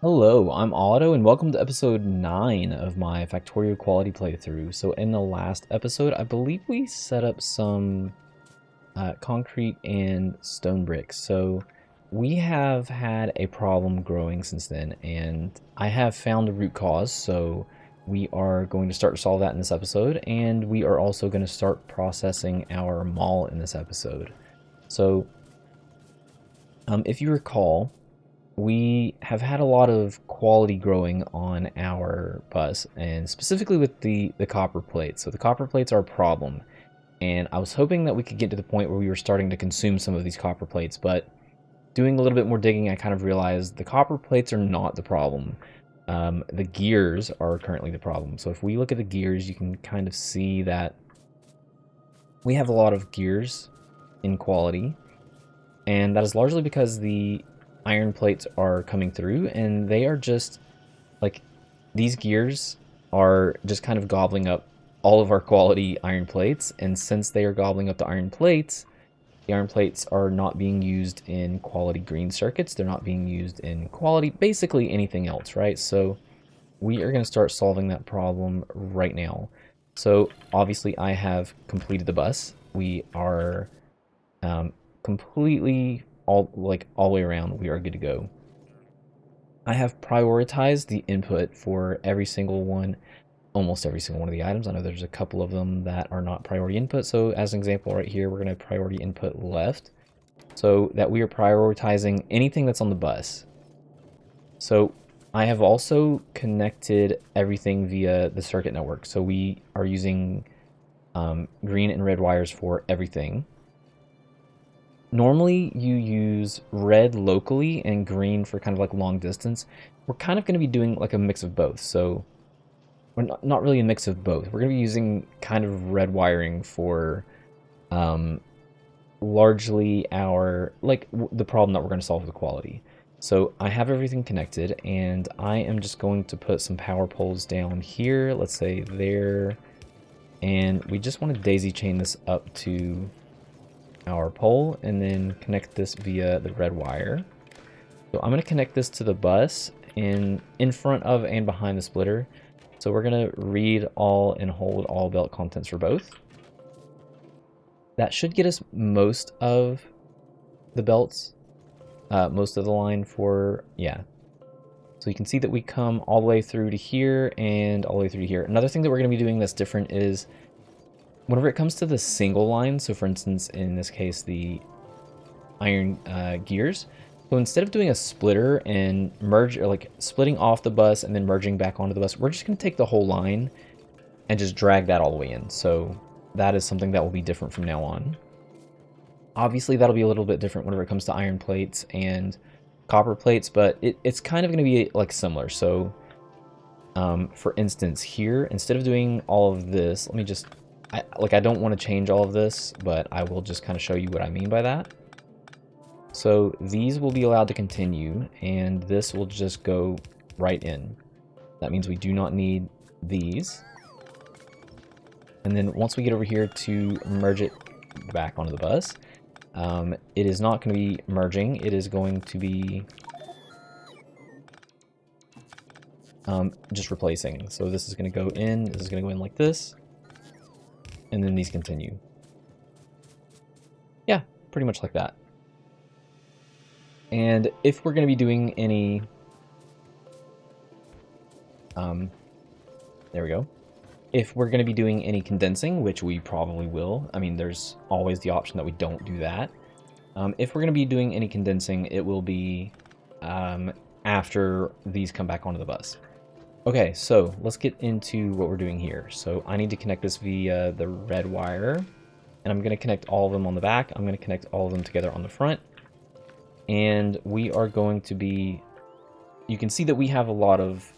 Hello, I'm Otto, and welcome to episode 9 of my Factorio quality playthrough. So in the last episode, I believe we set up some concrete and stone bricks. So we have had a problem growing since then, and I have found a root cause, so we are going to start to solve that in this episode, and we are also going to start processing our mall in this episode. So if you recall, we have had a lot of quality growing on our bus, and specifically with the copper plates. So the copper plates are a problem, and I was hoping that we could get to the point where we were starting to consume some of these copper plates, but doing a little bit more digging, I kind of realized the copper plates are not the problem. The gears are currently the problem. So if we look at the gears, you can kind of see that we have a lot of gears in quality, and that is largely because the iron plates are coming through, and they are just like, these gears are just kind of gobbling up all of our quality iron plates, and since they are gobbling up the iron plates are not being used in quality green circuits. They're not being used in quality basically anything else, right? So we are going to start solving that problem right now. So obviously I have completed the bus. We are completely all the way around, we are good to go. I have prioritized the input for every single one, almost every single one of the items. I know there's a couple of them that are not priority input. So as an example right here, we're going to priority input left so that we are prioritizing anything that's on the bus. So I have also connected everything via the circuit network. So we are using green and red wires for everything. Normally you use red locally and green for kind of like long distance. We're kind of going to be doing like a mix of both. So we're not really a mix of both. We're going to be using kind of red wiring for um, largely our, the problem that we're going to solve with quality. So I have everything connected, and I am just going to put some power poles down here, let's say there, and we just want to daisy chain this up to our pole and then connect this via the red wire. So I'm going to connect this to the bus in front of and behind the splitter. So we're going to read all and hold all belt contents for both. That should get us most of the belts, most of the line for, yeah. So you can see that we come all the way through to here and all the way through to here. Another thing that we're going to be doing that's different is whenever it comes to the single line, so for instance, in this case, the iron gears, so instead of doing a splitter and merge, or like splitting off the bus and then merging back onto the bus, we're just going to take the whole line and just drag that all the way in. So that is something that will be different from now on. Obviously, that'll be a little bit different whenever it comes to iron plates and copper plates, but it's kind of going to be like similar. So for instance, here, instead of doing all of this, let me just, I don't want to change all of this, but I will just kind of show you what I mean by that. So these will be allowed to continue, and this will just go right in. That means we do not need these. And then once we get over here to merge it back onto the bus, it is not going to be merging. It is going to be just replacing. So this is going to go in, this is going to go in like this, and then these continue. Yeah, pretty much like that. And if we're going to be doing any, there we go. If we're going to be doing any condensing, which we probably will, I mean, there's always the option that we don't do that. If we're going to be doing any condensing, it will be after these come back onto the bus. Okay, so let's get into what we're doing here. So I need to connect this via the red wire, and I'm going to connect all of them on the back. I'm going to connect all of them together on the front. And we are going to be, you can see that we have a lot of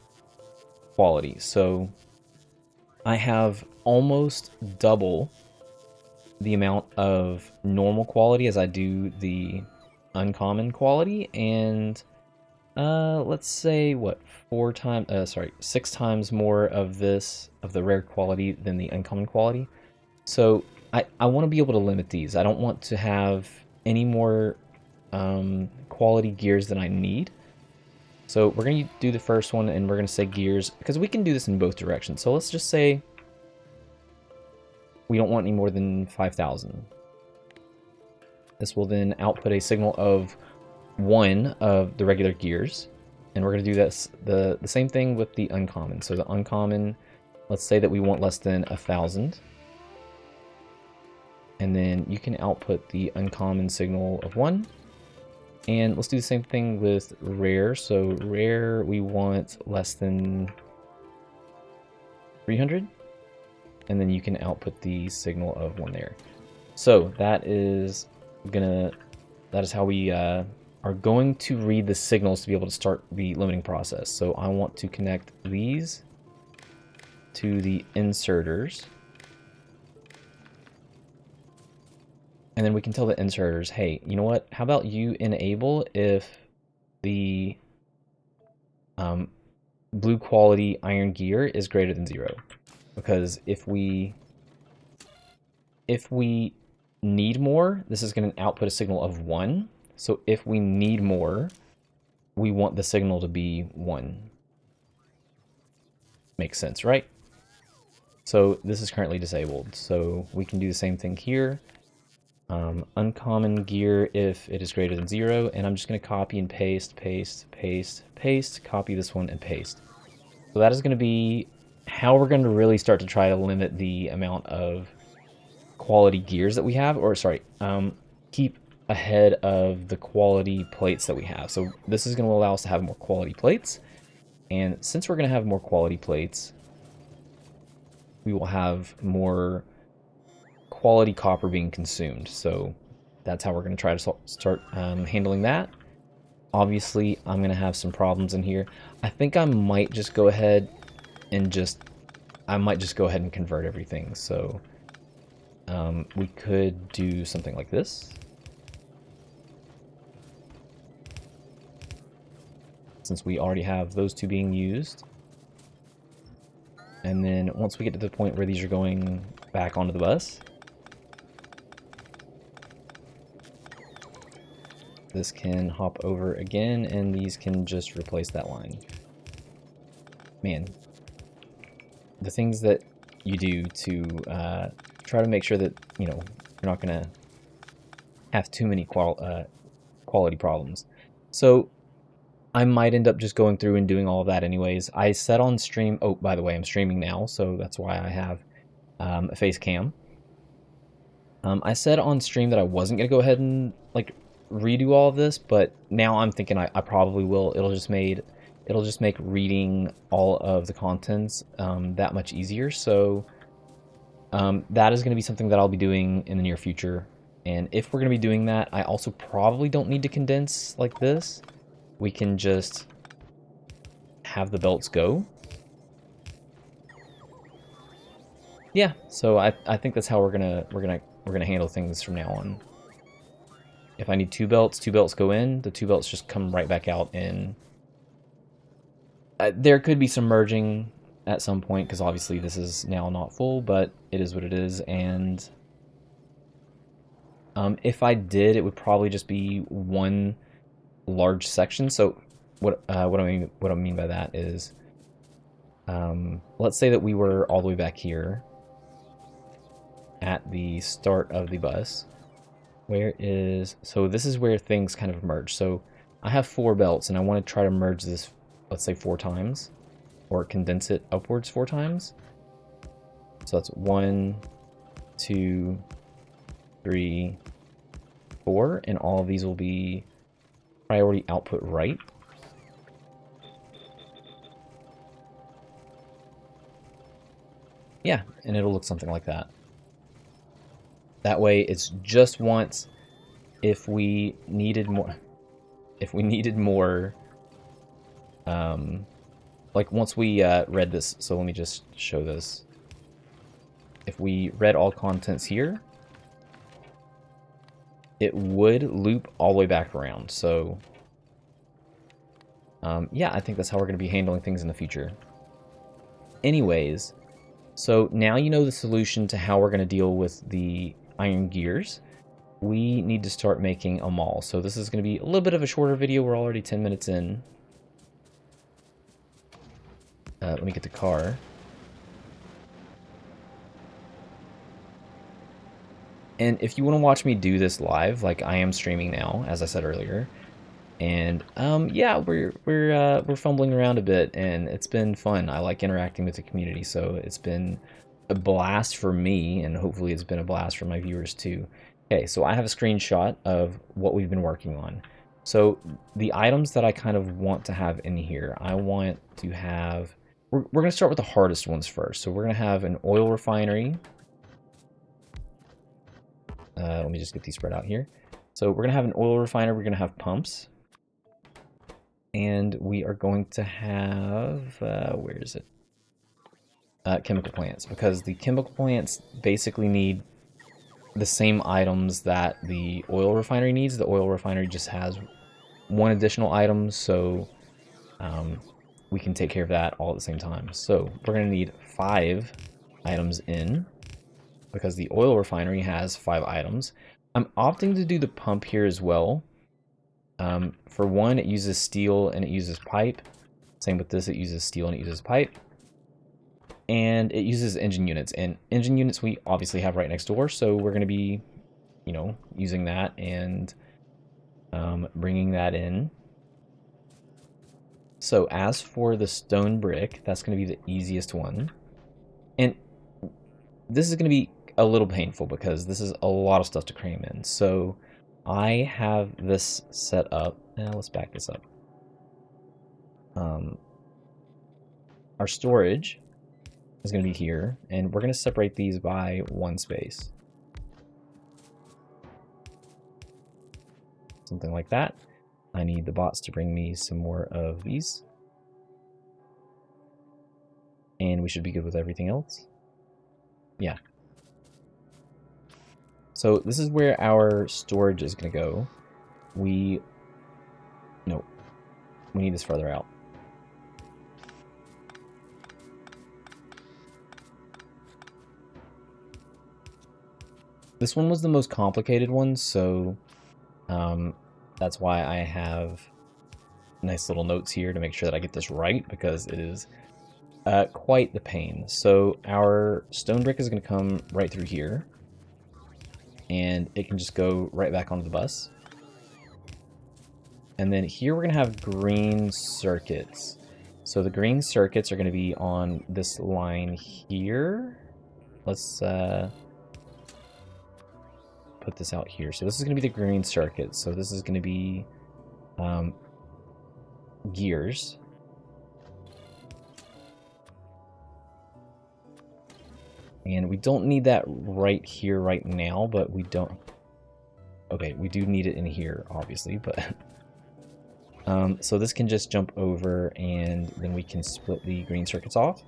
quality. So I have almost double the amount of normal quality as I do the uncommon quality, and let's say what, 6 times more of this, of the rare quality than the uncommon quality. So I want to be able to limit these. I don't want to have any more quality gears than I need. So we're going to do the first one, and we're going to say gears, because we can do this in both directions. So let's just say we don't want any more than 5,000. This will then output a signal of 1 of the regular gears. And we're going to do this the same thing with the uncommon. So the uncommon, let's say that we want less than 1,000. And then you can output the uncommon signal of 1. And let's do the same thing with rare. So rare, we want less than 300. And then you can output the signal of 1 there. So that is how we are going to read the signals to be able to start the limiting process. So I want to connect these to the inserters. And then we can tell the inserters, hey, you know what? How about you enable if the blue quality iron gear is greater than 0? Because if we need more, this is going to output a signal of 1. So if we need more, we want the signal to be 1. Makes sense, right? So this is currently disabled. So we can do the same thing here. Uncommon gear if it is greater than 0, and I'm just going to copy and paste, copy this one and paste. So that is going to be how we're going to really start to try to limit the amount of quality gears that we have, or sorry, keep ahead of the quality plates that we have. So this is going to allow us to have more quality plates, and since we're going to have more quality plates, we will have more quality copper being consumed. So that's how we're going to try to start handling that. Obviously, I'm going to have some problems in here. I think I might just go ahead and convert everything. So we could do something like this. Since we already have those two being used. And then once we get to the point where these are going back onto the bus, this can hop over again, and these can just replace that line. Man, the things that you do to try to make sure that, you know, you're not going to have too many quality problems. So I might end up just going through and doing all of that anyways. I set on stream. Oh, by the way, I'm streaming now, so that's why I have a face cam. I said on stream that I wasn't going to go ahead and like redo all of this, but now I'm thinking I probably will. It'll just make reading all of the contents that much easier. So that is going to be something that I'll be doing in the near future. And if we're going to be doing that, I also probably don't need to condense like this. We can just have the belts go. Yeah, so I think that's how we're gonna handle things from now on. If I need two belts go in. The two belts just come right back out. And there could be some merging at some point, because obviously this is now not full, but it is what it is. And if I did, it would probably just be one large section. So what I mean by that is, let's say that we were all the way back here at the start of the bus. So this is where things kind of merge. So I have 4 belts, and I want to try to merge this, let's say 4 times, or condense it upwards 4 times. So that's 1, 2, 3, 4, and all of these will be priority output right. Yeah, and it'll look something like that. That way it's just once. If we needed more, like once we read this, so let me just show this. If we read all contents here, it would loop all the way back around. So yeah, I think that's how we're going to be handling things in the future. Anyways, so now you know the solution to how we're going to deal with the iron gears. We need to start making a mall. So this is going to be a little bit of a shorter video. We're already 10 minutes in. Let me get the car. And if you want to watch me do this live, like I am streaming now, as I said earlier, and yeah, we're fumbling around a bit, and it's been fun. I like interacting with the community, so it's been a blast for me, and hopefully it's been a blast for my viewers too. Okay, so I have a screenshot of what we've been working on. So the items that I kind of want to have in here, I want to have. We're going to start with the hardest ones first. So we're going to have an oil refinery. Let me just get these spread out here. So we're going to have an oil refinery. We're going to have pumps. And we are going to have, where is it? Chemical plants, because the chemical plants basically need the same items that the oil refinery needs. The oil refinery just has one additional item, so we can take care of that all at the same time. So we're going to need 5 items in, because the oil refinery has 5 items. I'm opting to do the pump here as well. For one, it uses steel and it uses pipe. Same with this, it uses steel and it uses pipe. And it uses engine units. And engine units we obviously have right next door, so we're going to be, you know, using that and bringing that in. So as for the stone brick, that's going to be the easiest one. And this is going to be a little painful because this is a lot of stuff to cram in. So I have this set up. Now let's back this up. Our storage is going to be here, and we're going to separate these by 1 space. Something like that. I need the bots to bring me some more of these. And we should be good with everything else. Yeah. So this is where our storage is going to go. No, we need this further out. This one was the most complicated one, so that's why I have nice little notes here to make sure that I get this right, because it is quite the pain. So our stone brick is going to come right through here, and it can just go right back onto the bus. And then here we're going to have green circuits. So the green circuits are going to be on this line here. Let's put this out here. So this is going to be the green circuit. So this is going to be gears. And we don't need that right here right now, but we don't... Okay, we do need it in here, obviously, but... so this can just jump over, and then we can split the green circuits off.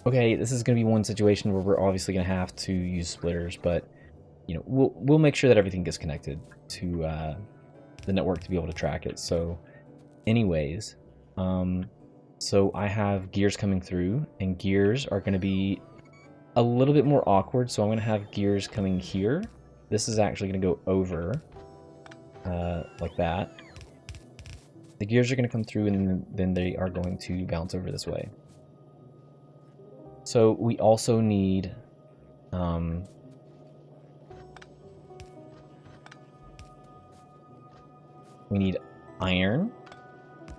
Okay, this is going to be one situation where we're obviously going to have to use splitters, but you know, we'll make sure that everything gets connected to the network to be able to track it. So, anyways, so I have gears coming through, and gears are going to be a little bit more awkward. So I'm going to have gears coming here. This is actually going to go over like that. The gears are going to come through, and then they are going to bounce over this way. So we also need we need iron.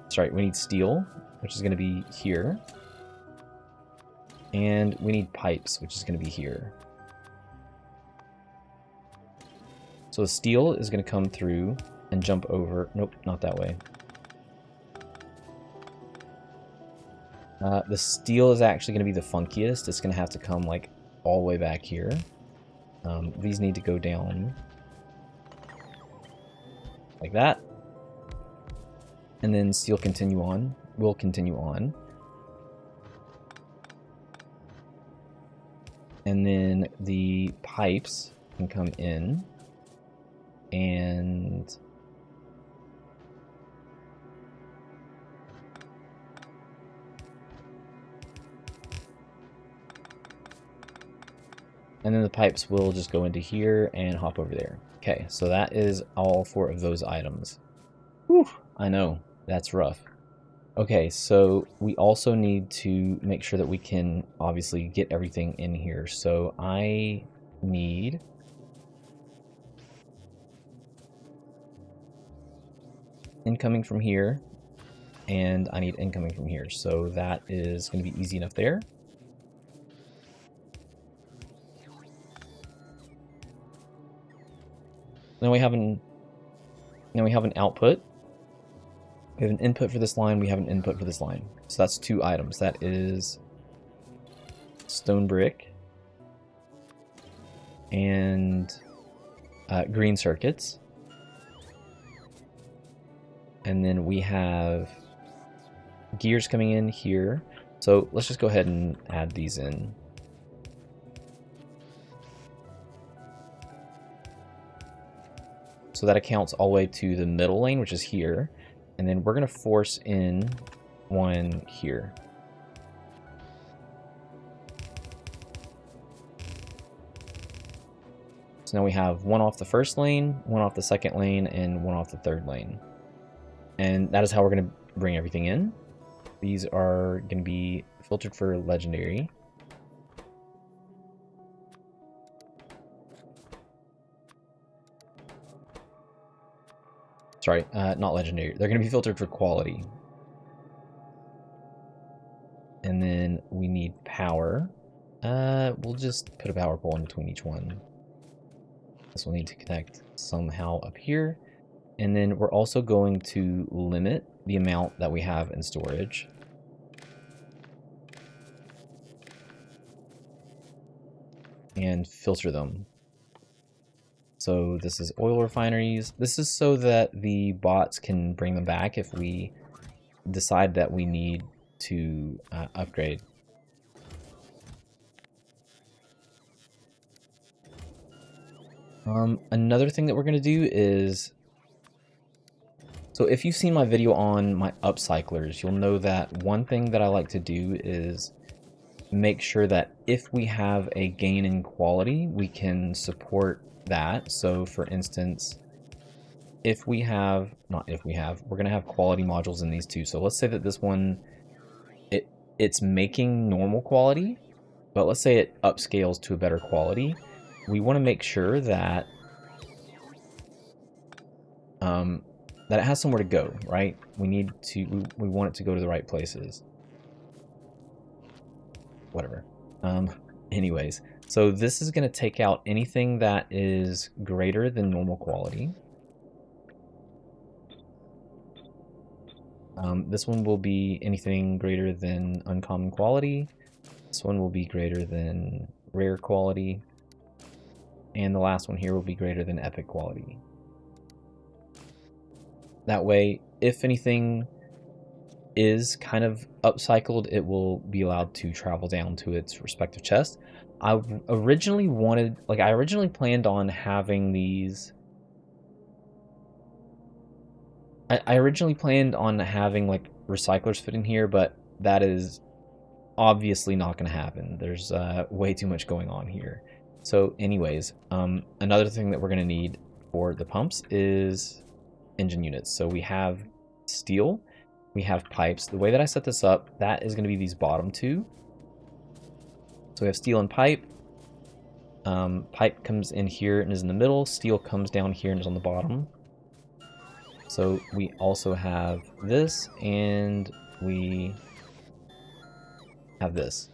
Sorry, we need steel, which is going to be here. And we need pipes, which is going to be here. So the steel is going to come through and jump over. Nope, not that way. The steel is actually going to be the funkiest. It's going to have to come like all the way back here. These need to go down like that. And then steel will continue on. And then the pipes can come in and then the pipes will just go into here and hop over there. Okay, so that is all 4 of those items. Whew, I know, that's rough. Okay, so we also need to make sure that we can obviously get everything in here. So I need incoming from here, and I need incoming from here. So that is going to be easy enough there. Then we have an output. We have an input for this line. We have an input for this line. So that's 2 items. That is stone brick and green circuits. And then we have gears coming in here. So let's just go ahead and add these in. So that accounts all the way to the middle lane, which is here. And then we're going to force in one here. So now we have one off the first lane, one off the second lane, and one off the third lane. And that is how we're going to bring everything in. These are going to be filtered for legendary. Sorry, not legendary. They're going to be filtered for quality. And then we need power. We'll just put a power pole in between each one. This will need to connect somehow up here. And then we're also going to limit the amount that we have in storage. And filter them. So this is oil refineries. This is so that the bots can bring them back if we decide that we need to upgrade. Another thing that we're going to do is, so if you've seen my video on my upcyclers, you'll know that one thing that I like to do is make sure that if we have a gain in quality, we can support that. So for instance, we're going to have quality modules in these two. So let's say that this one, it's making normal quality, but let's say it upscales to a better quality. We want to make sure that that it has somewhere to go, right? We want it to go to the right places. Whatever. Anyways, so this is going to take out anything that is greater than normal quality. This one will be anything greater than uncommon quality. This one will be greater than rare quality. And the last one here will be greater than epic quality. That way, if anything is kind of upcycled, it will be allowed to travel down to its respective chest. I originally planned on having these. I originally planned on having like recyclers fit in here, but that is obviously not going to happen. There's way too much going on here. So anyways, another thing that we're going to need for the pumps is engine units. So we have steel, we have pipes. The way that I set this up, that is going to be these bottom two. So we have steel and pipe. Pipe comes in here and is in the middle. Steel comes down here and is on the bottom. So we also have this, and we have this.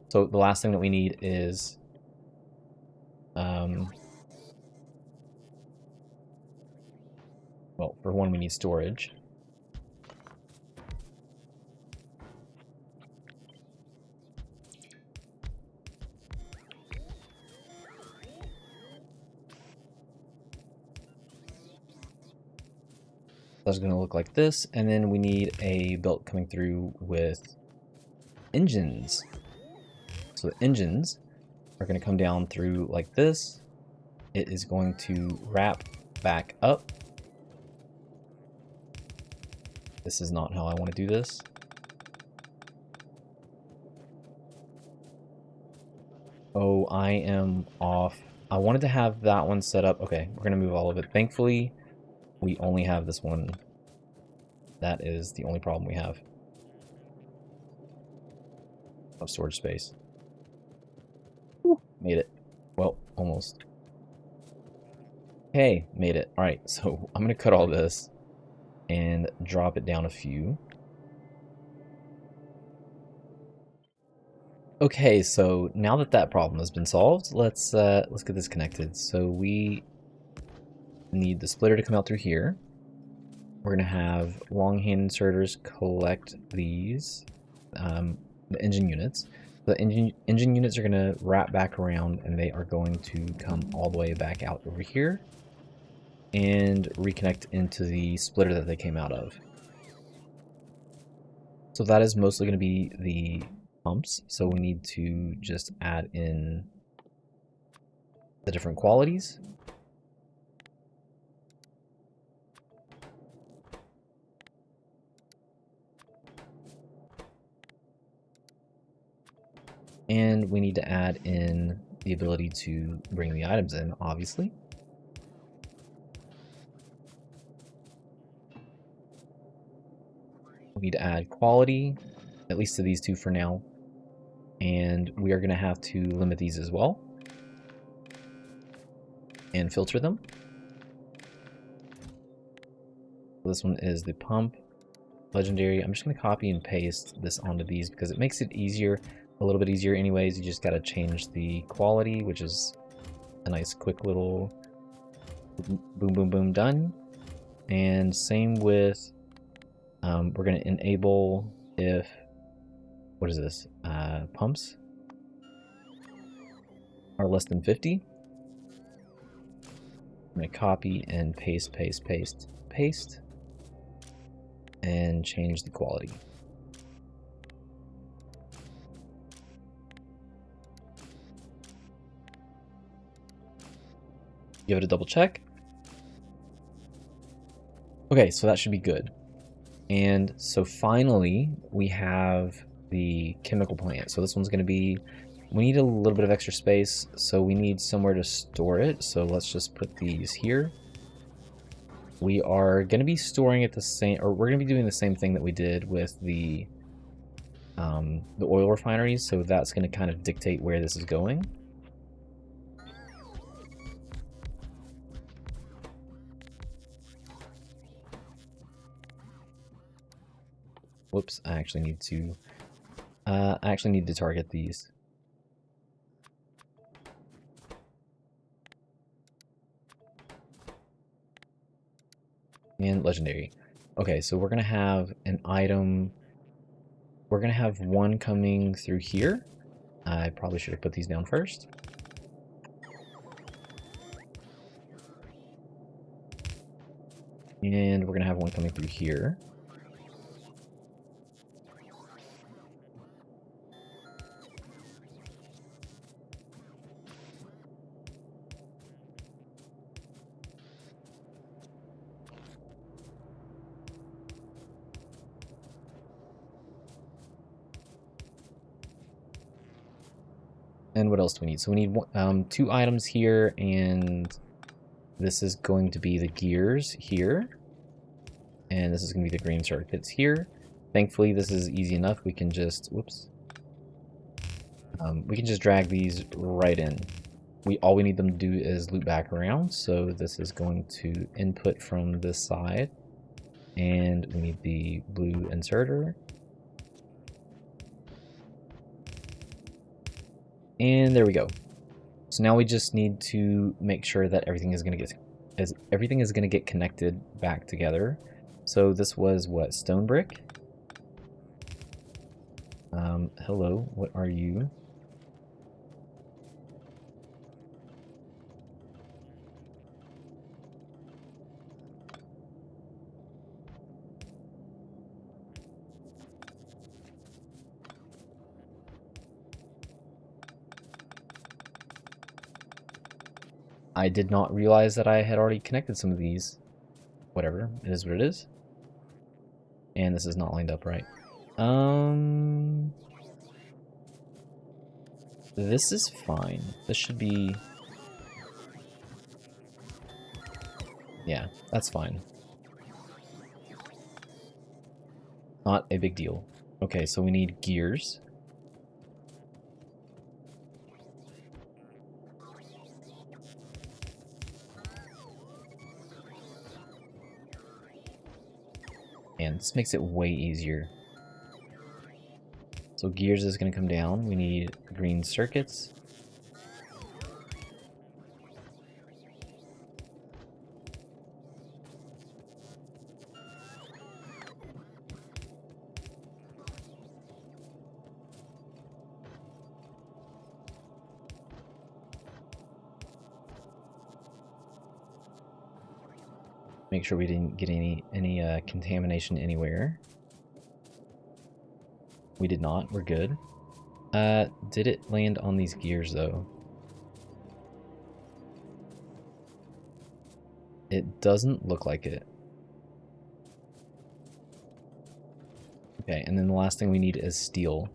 So the last thing that we need is well, for one, we need storage. That's going to look like this, and then we need a belt coming through with engines. So the engines are going to come down through like this. It is going to wrap back up. This is not how I want to do this. Oh, I am off. I wanted to have that one set up. Okay, we're going to move all of it. Thankfully, we only have this one. That is the only problem we have. of storage space. Woo, made it. Well, almost. Hey, made it. Alright, so I'm going to cut all this and drop it down a few. Okay, so now that that problem has been solved, let's get this connected. So we need the splitter to come out through here. We're gonna have long hand inserters collect these, the engine units. The engine units are gonna wrap back around, and they are going to come all the way back out over here and reconnect into the splitter that they came out of. So that is mostly going to be the pumps. So we need to just add in the different qualities. And we need to add in the ability to bring the items in, obviously. We need to add quality, at least to these two for now. And we are going to have to limit these as well. And filter them. This one is the pump. Legendary. I'm just going to copy and paste this onto these because it makes it easier, a little bit easier anyways. You just got to change the quality, which is a nice quick little boom, boom, boom, done. And same with, we're going to enable if, what is this, pumps are less than 50. I'm going to copy and paste, paste, paste, paste, and change the quality. Give it a double check. Okay, so that should be good. And so finally, we have the chemical plant. So this one's going to be, we need a little bit of extra space, so we need somewhere to store it. So let's just put these here. We are going to be storing it the same, or we're going to be doing the same thing that we did with the oil refineries. So that's going to kind of dictate where this is going. Whoops, I actually need to target these. And legendary. Okay, so we're gonna have an item. We're gonna have one coming through here. I probably should have put these down first. And we're gonna have one coming through here. And what else do we need? So we need two items here, and this is going to be the gears here. And this is going to be the green circuits here. Thankfully, this is easy enough. We can just, whoops. We can just drag these right in. All we need them to do is loop back around. So this is going to input from this side. And we need the blue inserter. And there we go. So now we just need to make sure that everything is going to get connected back together. So this was what, stone brick? Hello, what are you? I did not realize that I had already connected some of these. Whatever, it is what it is. And this is not lined up right. This is fine. This should be... Yeah, that's fine. Not a big deal. Okay, so we need gears. And this makes it way easier. So gears is going to come down. We need green circuits. Make sure we didn't get any contamination anywhere. We did not. We're good. Did it land on these gears though? It doesn't look like it. Okay, and then the last thing we need is steel.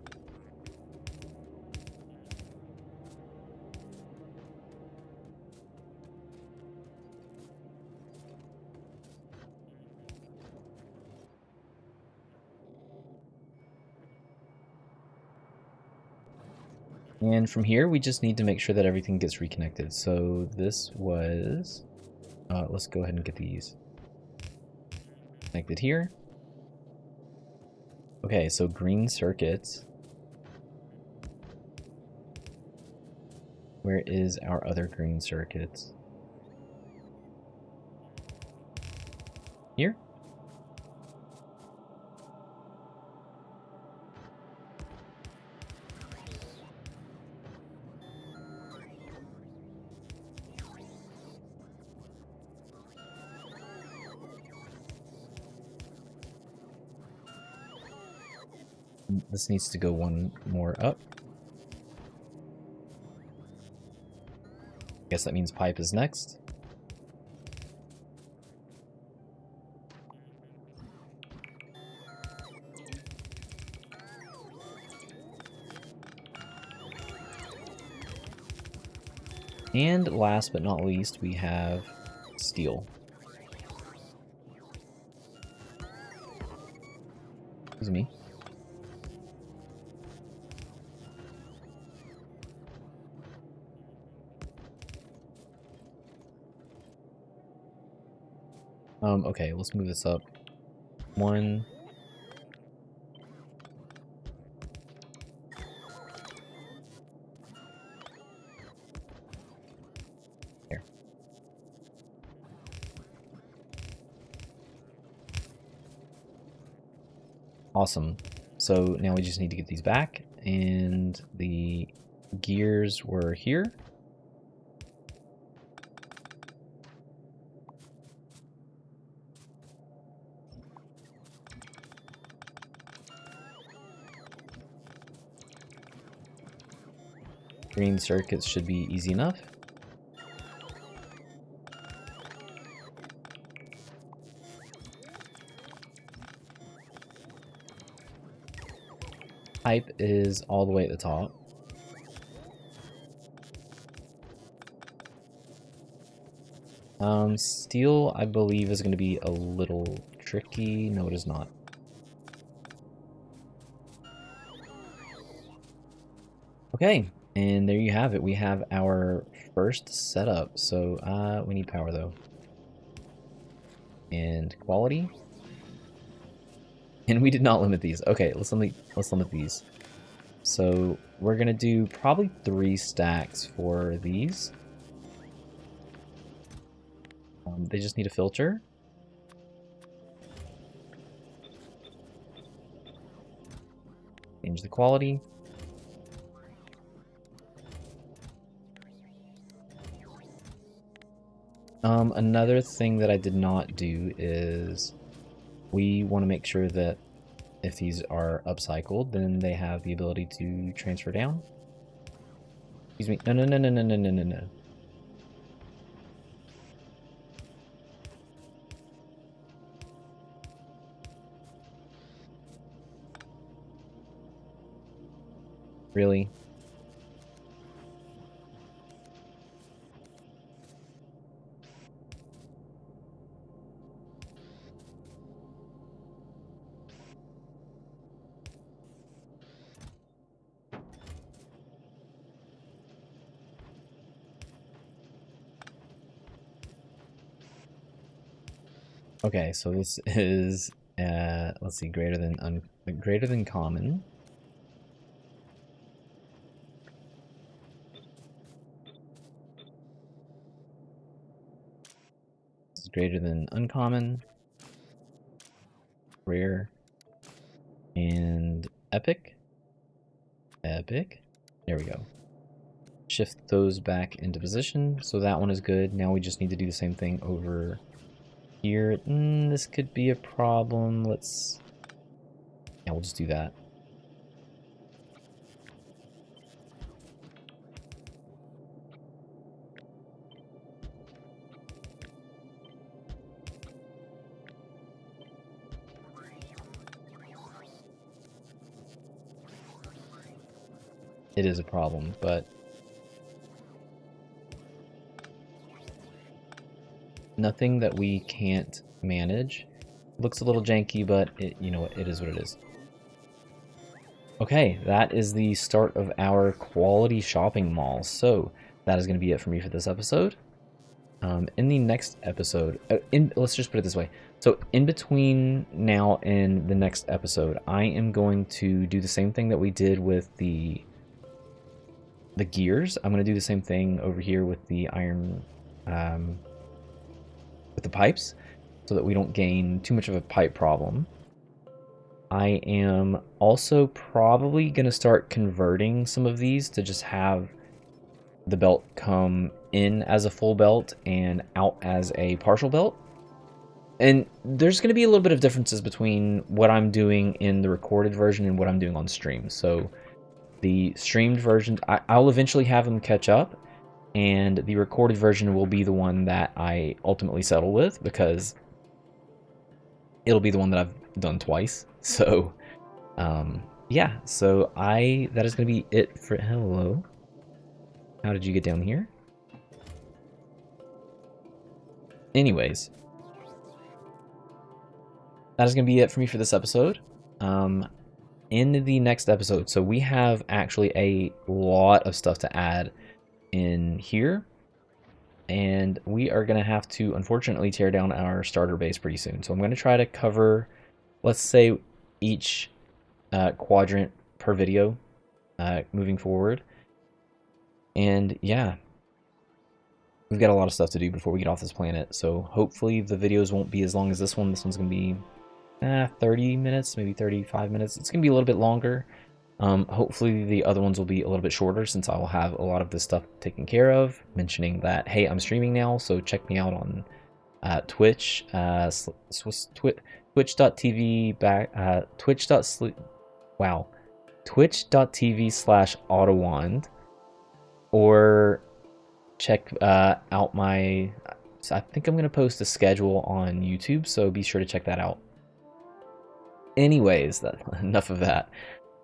And from here, we just need to make sure that everything gets reconnected. So this was... let's go ahead and get these connected here. Okay, so green circuits. Where is our other green circuits? Here? This needs to go one more up. Guess that means pipe is next. And last but not least, we have steel. Excuse me. Okay, let's move this up. One. Here. Awesome. So now we just need to get these back, and the gears were here. Green circuits should be easy enough. Pipe is all the way at the top. Steel, I believe, is going to be a little tricky. No, it is not. Okay, and there you have it. We have our first setup. So, we need power, though. And quality. And we did not limit these. Okay, let's limit these. So, we're going to do probably 3 stacks for these. They just need a filter. Change the quality. Another thing that I did not do is we want to make sure that if these are upcycled, then they have the ability to transfer down. Excuse me. No, no, no, no, no, no, no, no, no. Really? Okay, so this is let's see, greater than common. This is greater than uncommon, rare, and epic. Epic. There we go. Shift those back into position, so that one is good. Now we just need to do the same thing over here. This could be a problem. Yeah, we'll just do that. It is a problem, but nothing that we can't manage. Looks a little janky, but you know, it is what it is. Okay, that is the start of our quality shopping mall. So that is going to be it for me for this episode. In the next episode, let's just put it this way. So in between now and the next episode, I am going to do the same thing that we did with the gears. I'm going to do the same thing over here with the iron, with the pipes, so that we don't gain too much of a pipe problem. I am also probably going to start converting some of these to just have the belt come in as a full belt and out as a partial belt. And there's going to be a little bit of differences between what I'm doing in the recorded version and what I'm doing on stream. So the streamed version, I'll eventually have them catch up, and the recorded version will be the one that I ultimately settle with, because it'll be the one that I've done twice. So, yeah, so that is going to be it for, hello. How did you get down here? Anyways, that is going to be it for me for this episode. In the next episode, so we have actually a lot of stuff to add in here, and we are going to have to unfortunately tear down our starter base pretty soon. So I'm going to try to cover, let's say, each quadrant per video moving forward. And yeah, we've got a lot of stuff to do before we get off this planet, so hopefully the videos won't be as long as this one. This one's going to be 30 minutes, maybe 35 minutes. It's going to be a little bit longer. Hopefully the other ones will be a little bit shorter, since I will have a lot of this stuff taken care of, mentioning that, hey, I'm streaming now, so check me out on Twitch, twitch.tv twitch.tv/Autowand, or check out my, I think I'm going to post a schedule on YouTube, so be sure to check that out. Anyways, enough of that.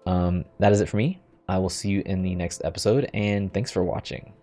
That is it for me. I will see you in the next episode, and thanks for watching.